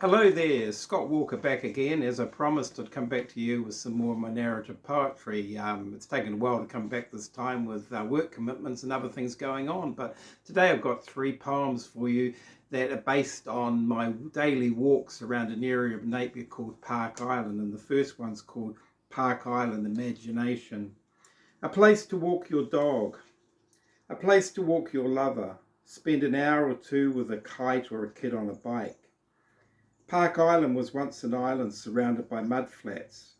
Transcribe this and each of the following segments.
Hello there, Scott Walker back again. As I promised, I'd come back to you with some more of my narrative poetry. It's taken a while to come back this time with work commitments and other things going on, but today I've got three poems for you that are based on my daily walks around an area of Napier called Park Island, and the first one's called Park Island Imagination. A place to walk your dog, a place to walk your lover, spend an hour or two with a kite or a kid on a bike. Park Island was once an island surrounded by mudflats,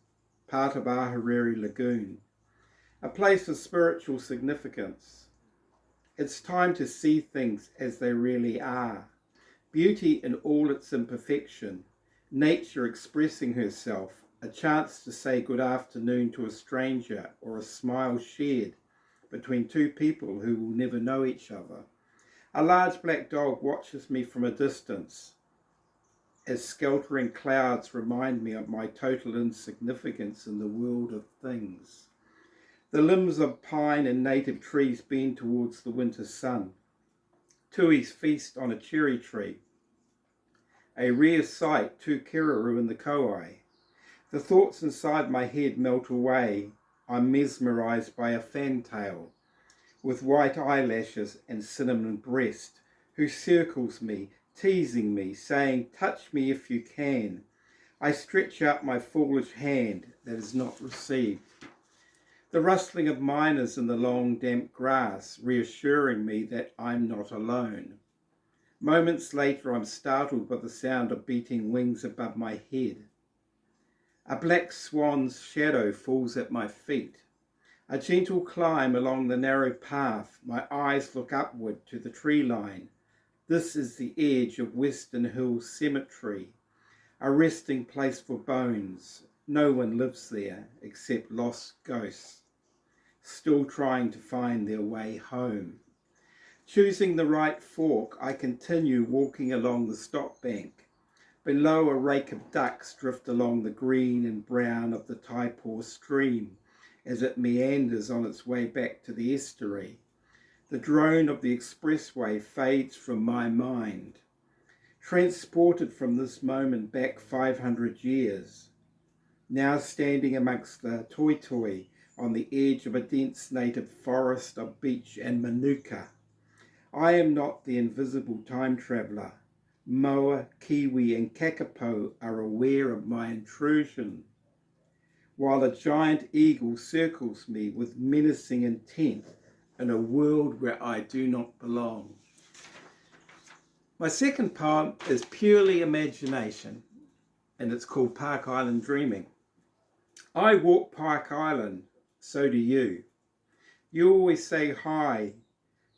part of Ahuriri Lagoon, a place of spiritual significance. It's time to see things as they really are, beauty in all its imperfection, nature expressing herself, a chance to say good afternoon to a stranger or a smile shared between two people who will never know each other. A large black dog watches me from a distance, as skeltering clouds remind me of my total insignificance in the world of things. The limbs of pine and native trees bend towards the winter sun. Tuis feast on a cherry tree, a rare sight, two kiraru in the Kauai. The thoughts inside my head melt away. I'm mesmerised by a fantail with white eyelashes and cinnamon breast, who circles me, teasing me, saying, touch me if you can. I stretch out my foolish hand that is not received. The rustling of miners in the long damp grass, reassuring me that I'm not alone. Moments later I'm startled by the sound of beating wings above my head. A black swan's shadow falls at my feet. A gentle climb along the narrow path, my eyes look upward to the tree line. This is the edge of Western Hills Cemetery, a resting place for bones. No one lives there except lost ghosts, still trying to find their way home. Choosing the right fork, I continue walking along the stop bank. Below, a rake of ducks drift along the green and brown of the Taipo stream as it meanders on its way back to the estuary. The drone of the expressway fades from my mind, transported from this moment back 500 years. Now standing amongst the toitoi on the edge of a dense native forest of beech and manuka. I am not the invisible time traveller. Moa, kiwi and kakapo are aware of my intrusion, while a giant eagle circles me with menacing intent in a world where I do not belong. My second poem is purely imagination, and it's called Park Island Dreaming. I walk Park Island, so do you. You always say hi.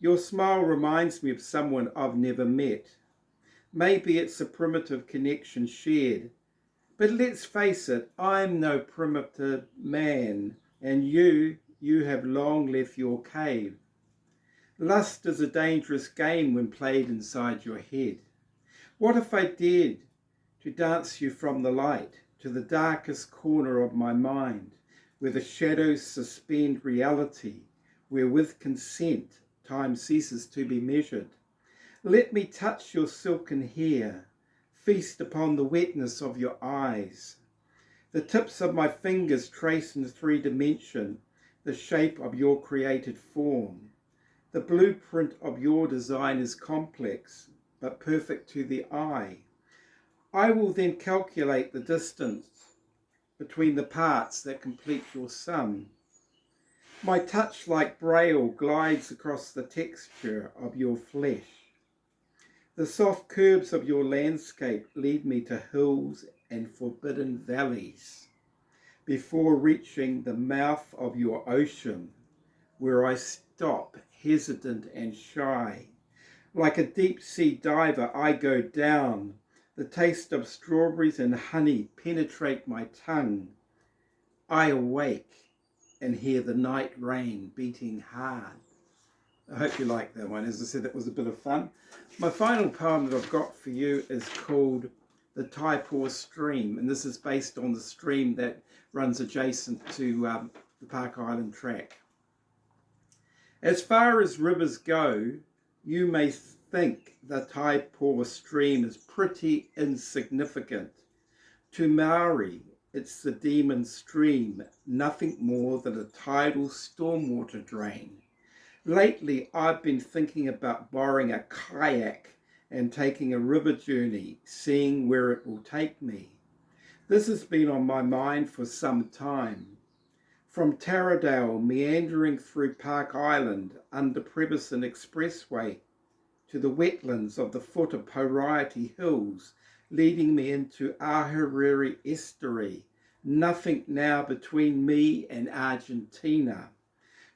Your smile reminds me of someone I've never met. Maybe it's a primitive connection shared, but let's face it, I'm no primitive man, and you have long left your cave. Lust is a dangerous game when played inside your head. What if I dared to dance you from the light to the darkest corner of my mind, where the shadows suspend reality, where with consent time ceases to be measured? Let me touch your silken hair, feast upon the wetness of your eyes. The tips of my fingers trace in 3 dimension the shape of your created form. The blueprint of your design is complex, but perfect to the eye. I will then calculate the distance between the parts that complete your sum. My touch like braille glides across the texture of your flesh. The soft curves of your landscape lead me to hills and forbidden valleys before reaching the mouth of your ocean, where I stop, hesitant and shy. Like a deep-sea diver, I go down. The taste of strawberries and honey penetrate my tongue. I awake and hear the night rain beating hard. I hope you like that one. As I said, that was a bit of fun. My final poem that I've got for you is called The Taipo Stream, and this is based on the stream that runs adjacent to the Park Island track. As far as rivers go, you may think the Taipo stream is pretty insignificant. To Maori, it's the demon stream, nothing more than a tidal stormwater drain. Lately, I've been thinking about borrowing a kayak and taking a river journey, seeing where it will take me. This has been on my mind for some time. From Taradale, meandering through Park Island under Prebison Expressway to the wetlands of the foot of Poriety Hills, leading me into Ahuriri Estuary, nothing now between me and Argentina.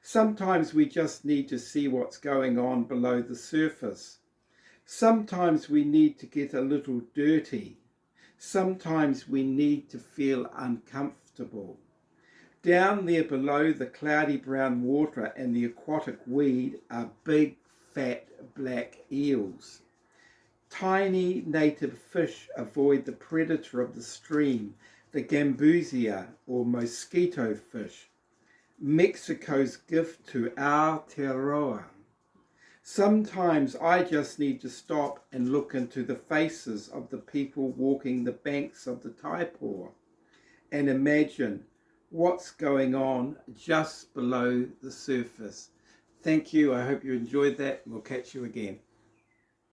Sometimes we just need to see what's going on below the surface. Sometimes we need to get a little dirty. Sometimes we need to feel uncomfortable. Down there below the cloudy brown water and the aquatic weed are big, fat, black eels. Tiny native fish avoid the predator of the stream, the gambusia or mosquito fish, Mexico's gift to Aotearoa. Sometimes I just need to stop and look into the faces of the people walking the banks of the Taipo and imagine what's going on just below the surface. Thank you. I hope you enjoyed that. We'll catch you again.